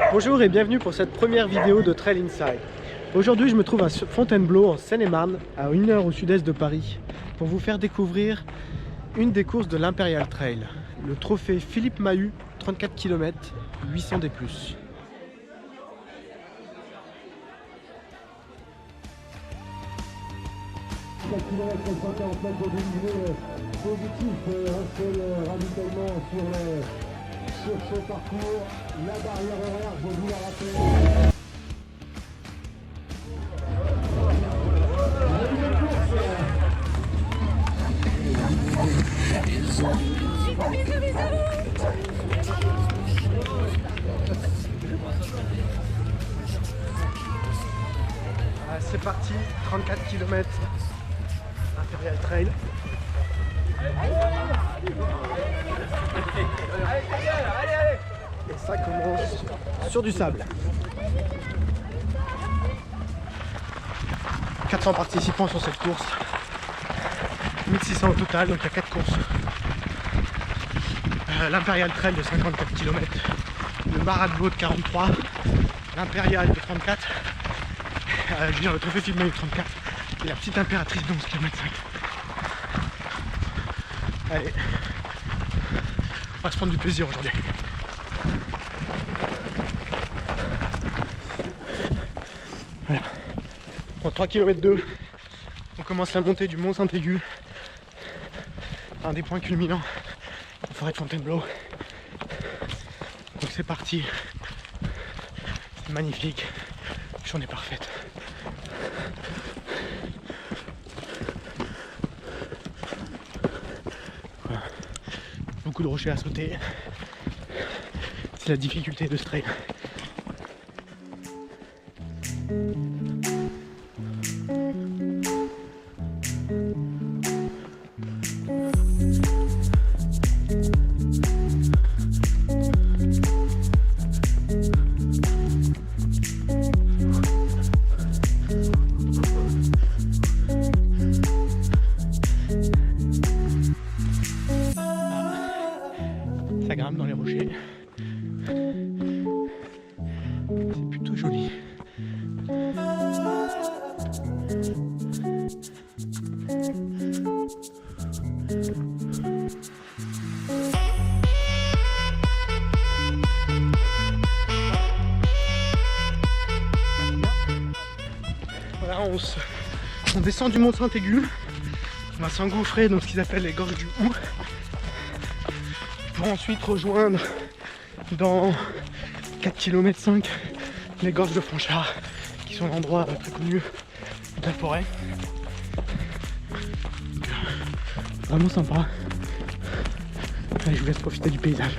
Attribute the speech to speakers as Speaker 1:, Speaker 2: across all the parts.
Speaker 1: Bonjour et bienvenue pour cette première vidéo de Trail Inside. Aujourd'hui je me trouve à Fontainebleau en Seine-et-Marne, à 1 heure au sud-est de Paris, pour vous faire découvrir une des courses de l'Imperial Trail, le trophée Philippe Mahut, 34 km, 800 D+.
Speaker 2: 4 km 140 mètres de niveau positif, un seul ravitaillement sur ce parcours. La barrière horaire, je vous la rappelle.
Speaker 1: C'est parti, 34 km, Imperial Trail. Et ça commence sur du sable. 400 participants sur cette course. 1600 au total, donc il y a 4 courses. L'Imperial Trail de 54 km, le Marathon de 43, l'Imperial de 34, je veux dire le trophée Philippe Mahut 34 et la petite impératrice de 11 km 5. Allez, on va se prendre du plaisir aujourd'hui. Voilà. En 3 km 2, on commence la montée du Mont Saint-Aigu, un des points culminants en forêt de Fontainebleau. Donc c'est parti, c'est magnifique, journée parfaite. Voilà. Beaucoup de rochers à sauter, c'est la difficulté de ce trail. Ça grimpe dans les rochers. C'est plutôt joli. Voilà, on descend du Mont Saint-Aigu. On va s'engouffrer dans ce qu'ils appellent les gorges du Hou, pour ensuite rejoindre dans 4 km 5 les gorges de Franchard, qui sont l'endroit très connu de la forêt. Donc, vraiment sympa. Allez, je vous laisse profiter du paysage.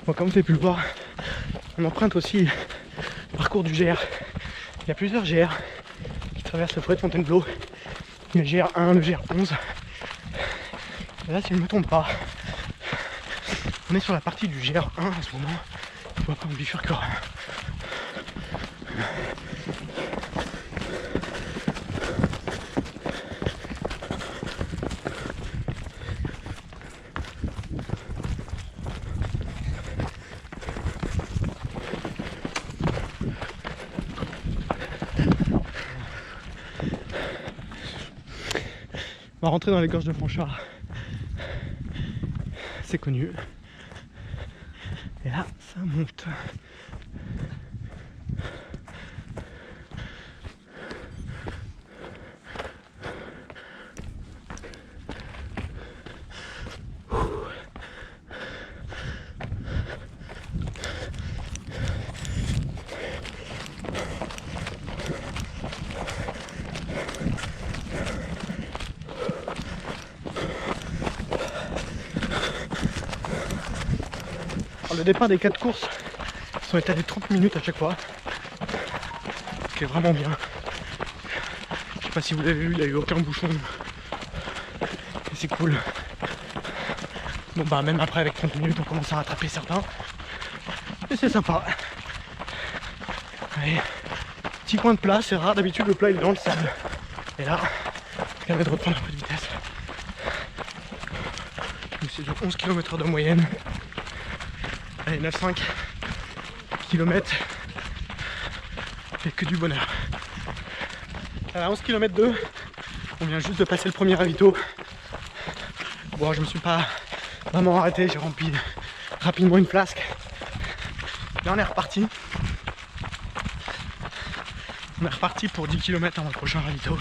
Speaker 1: Bon, comme vous avez pu le voir, on emprunte aussi le parcours du GR. Il y a plusieurs GR qui traversent la forêt de Fontainebleau. Le GR1, le GR11. Et là, si je ne me trompe pas, on est sur la partie du GR1 en ce moment. Je vois pas, on bifurquera. On va rentrer dans les gorges de Franchard. C'est connu. Et là, ça monte. Alors, le départ des 4 courses sont étalés 30 minutes à chaque fois, ce qui est vraiment bien. Je sais pas si vous l'avez vu, il n'y a eu aucun bouchon et c'est cool. Bon bah même après avec 30 minutes on commence à rattraper certains et c'est sympa. Allez, petit coin de plat, c'est rare, d'habitude le plat il est dans le sable et là ça permet de reprendre un peu de vitesse. Donc c'est du 11 km/h de moyenne. Allez, 9,5 km, c'est que du bonheur. À 11 km 2, on vient juste de passer le premier ravito. Bon, je me suis pas vraiment arrêté, j'ai rempli rapidement une flasque. Et on est reparti. On est reparti pour 10 km avant le prochain ravito.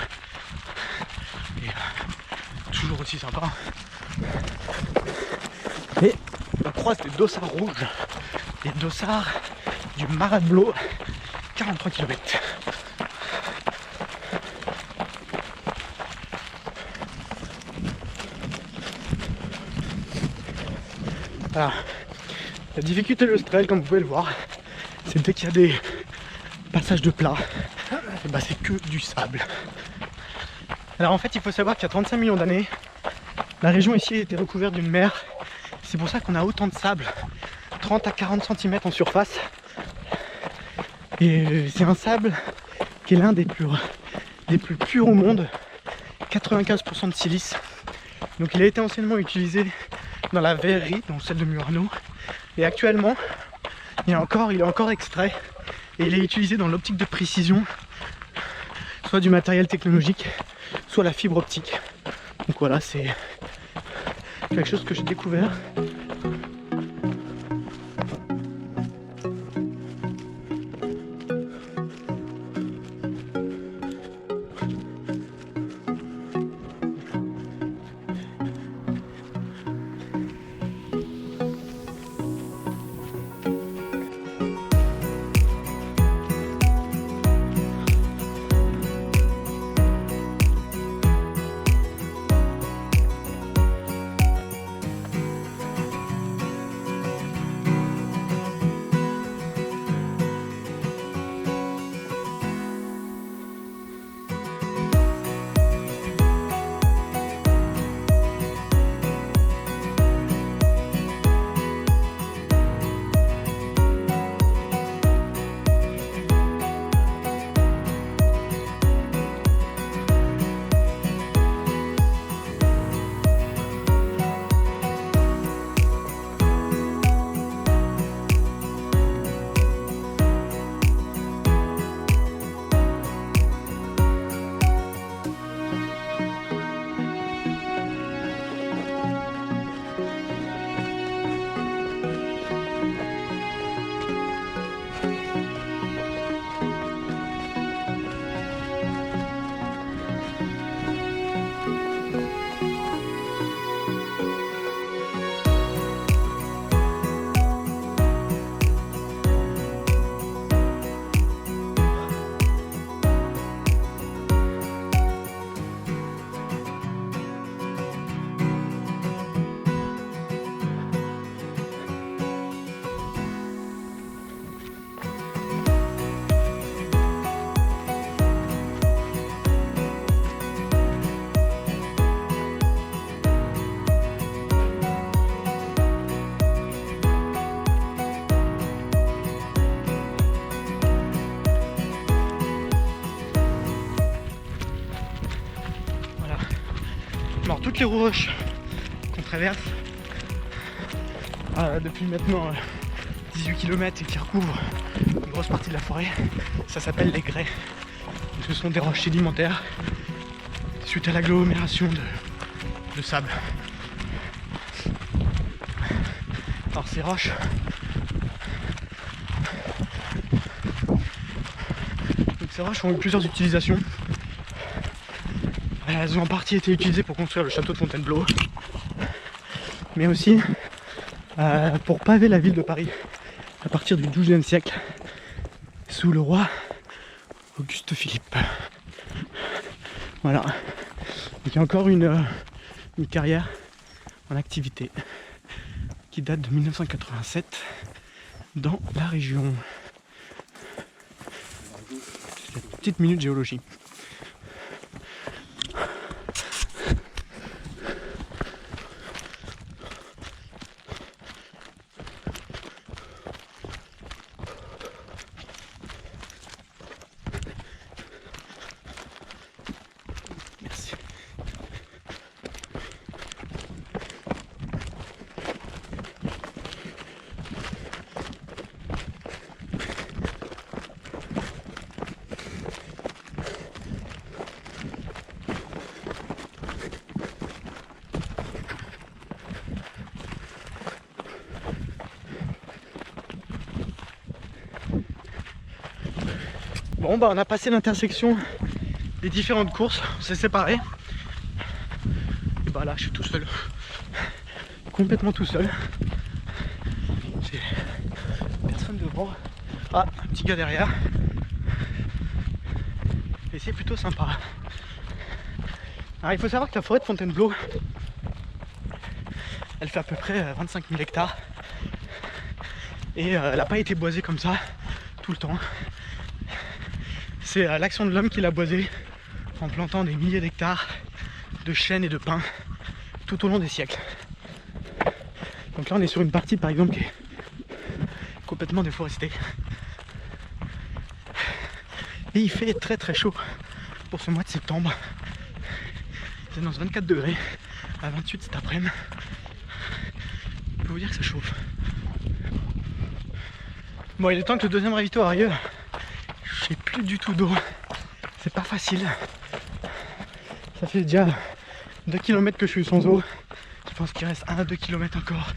Speaker 1: Et toujours aussi sympa. Et on croise des dossards rouges, des dossards du Marat de Blot, 43 km. Voilà. La difficulté de ce trail, comme vous pouvez le voir, c'est dès qu'il y a des passages de plat, et bah c'est que du sable. Alors en fait, il faut savoir qu'il y a 35 millions d'années, la région ici était recouverte d'une mer. C'est pour ça qu'on a autant de sable, 30 à 40 cm en surface. Et c'est un sable qui est l'un des plus purs au monde, 95% de silice. Donc il a été anciennement utilisé dans la verrerie, dans celle de Murano. Et actuellement, il est encore extrait et il est utilisé dans l'optique de précision, soit du matériel technologique, soit la fibre optique. Donc voilà, c'est quelque chose que j'ai découvert. Alors toutes les roches qu'on traverse depuis maintenant 18 km et qui recouvrent une grosse partie de la forêt, ça s'appelle les grès. Ce sont des roches sédimentaires suite à l'agglomération de sable. Alors ces roches, ont eu plusieurs utilisations. Elles ont en partie été utilisées pour construire le château de Fontainebleau, mais aussi pour paver la ville de Paris à partir du XIIe siècle sous le roi Auguste Philippe. Voilà. Donc il y a encore une carrière en activité qui date de 1987 dans la région. C'est une petite minute géologie. Merci. Bon bah on a passé l'intersection des différentes courses, on s'est séparés. Et bah là je suis tout seul. Complètement tout seul. J'ai personne devant. Ah, un petit gars derrière. Et c'est plutôt sympa. Alors il faut savoir que la forêt de Fontainebleau, elle fait à peu près 25 000 hectares. Et elle n'a pas été boisée comme ça tout le temps. C'est l'action de l'homme qui l'a boisée en plantant des milliers d'hectares de chênes et de pins tout au long des siècles. Donc là on est sur une partie par exemple qui est complètement déforestée. Et il fait très très chaud pour ce mois de septembre. C'est dans 24 degrés à 28 cet après-midi. Je peux vous dire que ça chauffe. Bon, il est temps que le deuxième ravito arrive. J'ai plus du tout d'eau. C'est pas facile. Ça fait déjà 2 km que je suis sans eau. Je pense qu'il reste 1 à 2 km encore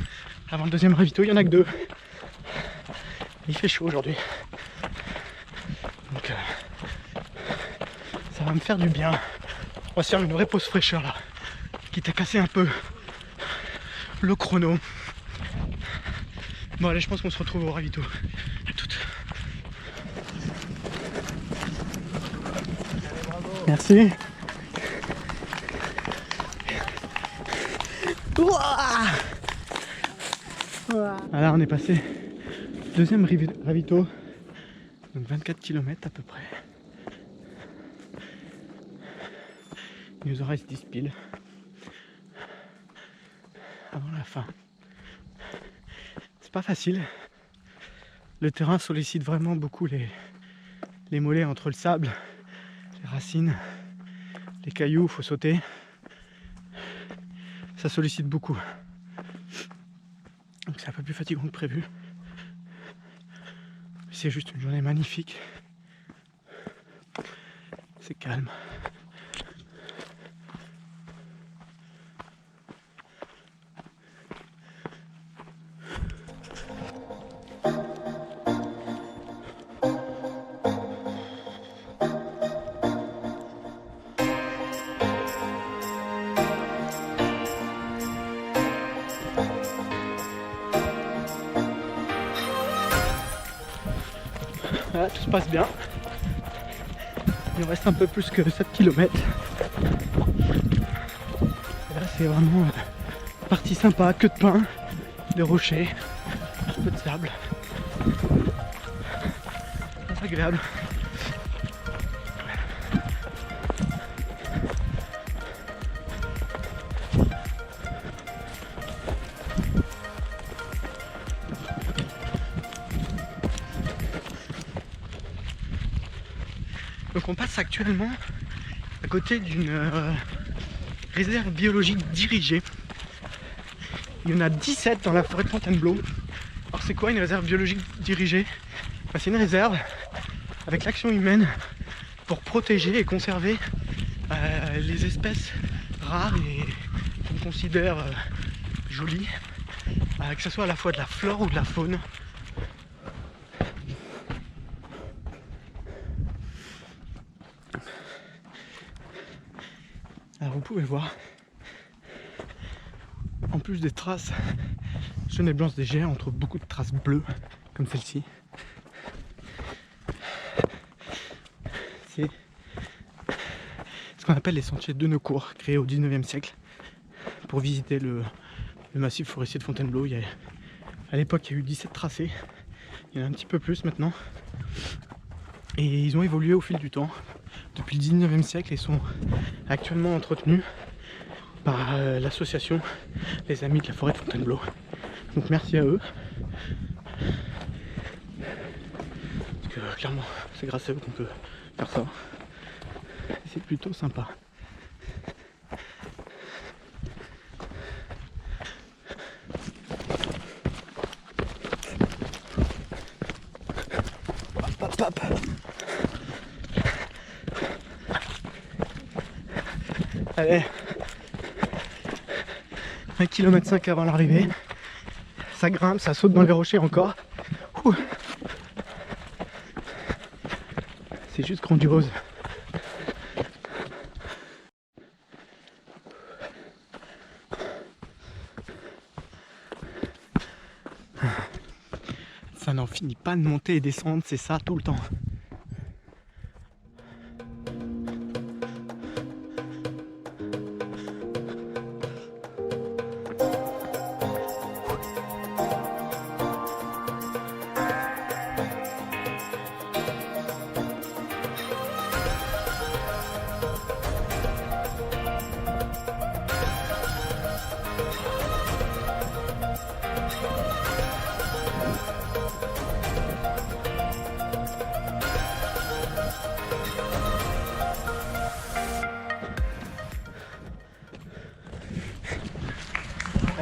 Speaker 1: avant le deuxième ravito. Il y en a que 2. Il fait chaud aujourd'hui. Donc ça va me faire du bien. On va se faire une vraie pause fraîcheur là. Quitte à casser un peu le chrono. Bon allez, je pense qu'on se retrouve au ravito. À toutes. Merci. Alors on est passé deuxième ravito, donc 24 km à peu près. Il nous en reste 10 piles avant la fin. C'est pas facile. Le terrain sollicite vraiment beaucoup les mollets entre le sable, les racines, les cailloux, faut sauter. Ça sollicite beaucoup. Donc c'est un peu plus fatigant que prévu. C'est juste une journée magnifique. C'est calme. Voilà, tout se passe bien. Il en reste un peu plus que 7 km. Et là c'est vraiment une partie sympa, que de pins, de rochers, un peu de sable. C'est agréable. Donc on passe actuellement à côté d'une réserve biologique dirigée. Il y en a 17 dans la forêt de Fontainebleau. Alors c'est quoi une réserve biologique dirigée? C'est une réserve avec l'action humaine pour protéger et conserver les espèces rares et considère jolie, que ce soit à la fois de la flore ou de la faune. Alors vous pouvez voir, en plus des traces jaunes et blanches des geais, on trouve beaucoup de traces bleues, comme celle-ci. C'est ce qu'on appelle les sentiers de Neucourt, créés au 19e siècle pour visiter le massif forestier de Fontainebleau. À l'époque, il y a eu 17 tracés, il y en a un petit peu plus maintenant. Et ils ont évolué au fil du temps. Depuis le 19e siècle, ils sont actuellement entretenus par l'association Les Amis de la Forêt de Fontainebleau. Donc merci à eux. Parce que clairement, c'est grâce à eux qu'on peut faire ça. C'est plutôt sympa. Hop, hop. Allez, 1,5 km avant l'arrivée, ça grimpe, ça saute dans les rochers encore. Ouh. C'est juste grandiose. Ça n'en finit pas de monter et descendre, c'est ça tout le temps.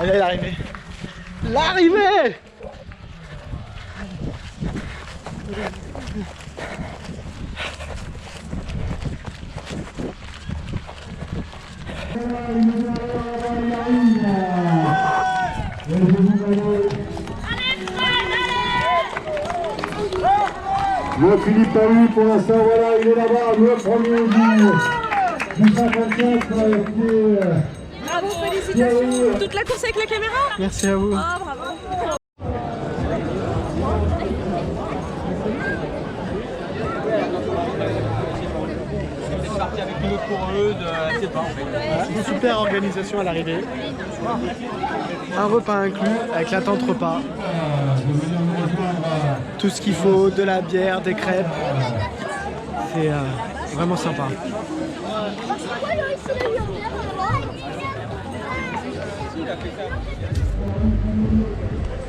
Speaker 1: Elle est l'arrivée. L'arrivée!
Speaker 2: Le Philippe Paris pour l'instant, voilà, il est là-bas, le premier du 54
Speaker 3: Bravo, félicitations. Toute la course avec la caméra.
Speaker 1: Merci à vous.
Speaker 3: Oh, bravo.
Speaker 4: C'est parti avec une autre coureuse, c'est pas en fait.
Speaker 1: Une super organisation à l'arrivée. Un repas inclus avec la tente repas. Tout ce qu'il faut, de la bière, des crêpes. C'est vraiment sympa.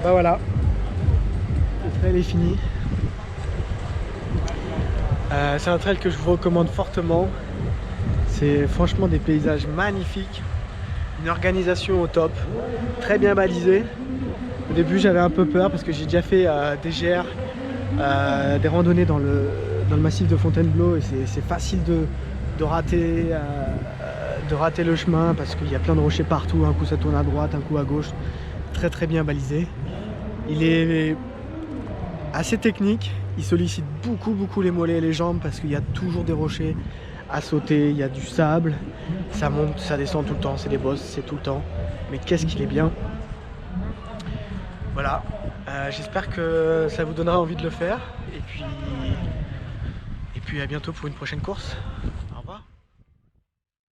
Speaker 1: Bah voilà, le trail est fini. C'est un trail que je vous recommande fortement. C'est franchement des paysages magnifiques, une organisation au top, très bien balisée. Au début j'avais un peu peur parce que j'ai déjà fait des GR, des randonnées dans le massif de Fontainebleau et c'est facile de rater le chemin parce qu'il y a plein de rochers partout. Un coup ça tourne à droite, un coup à gauche. Très très bien balisé. Il est assez technique, il sollicite beaucoup les mollets et les jambes parce qu'il y a toujours des rochers à sauter, il y a du sable, ça monte, ça descend tout le temps, c'est des bosses, c'est tout le temps, mais qu'est-ce qu'il est bien. Voilà, j'espère que ça vous donnera envie de le faire et puis à bientôt pour une prochaine course.